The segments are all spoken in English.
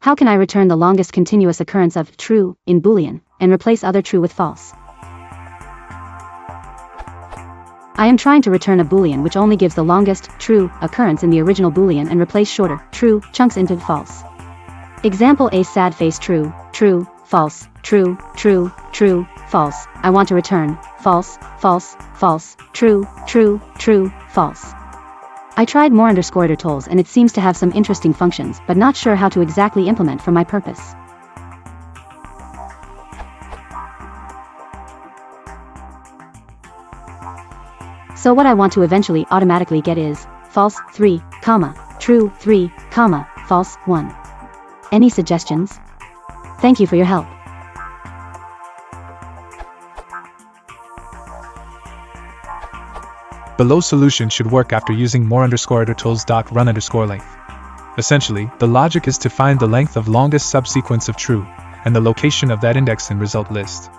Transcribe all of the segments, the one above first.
How can I return the longest continuous occurrence of true in Boolean and replace other true with false? I am trying to return a Boolean which only gives the longest true occurrence in the original Boolean and replace shorter true chunks into false. Example A: sad face true, true, false, true, true, true, false. I want to return false, false, false, true, true, true, false. I tried more_itertools and it seems to have some interesting functions, but not sure how to exactly implement for my purpose. So what I want to eventually automatically get is false 3, true 3, false 1. Any suggestions? Thank you for your help. Below solution should work after using more_itertools.run_length. Essentially, the logic is to find the length of longest subsequence of true, and the location of that index in result list.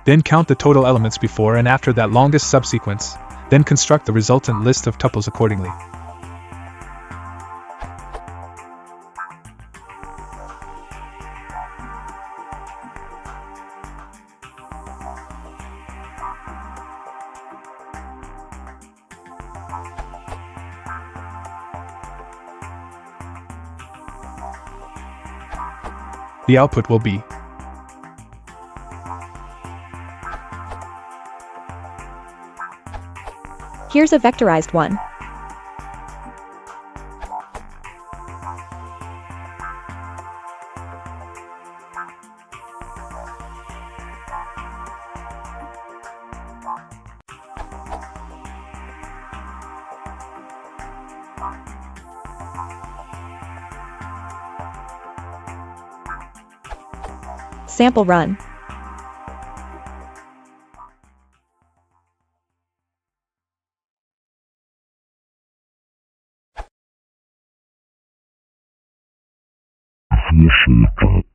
Then count the total elements before and after that longest subsequence, then construct the resultant list of tuples accordingly. The output will be Here's a vectorized one. Sample run. Слушай,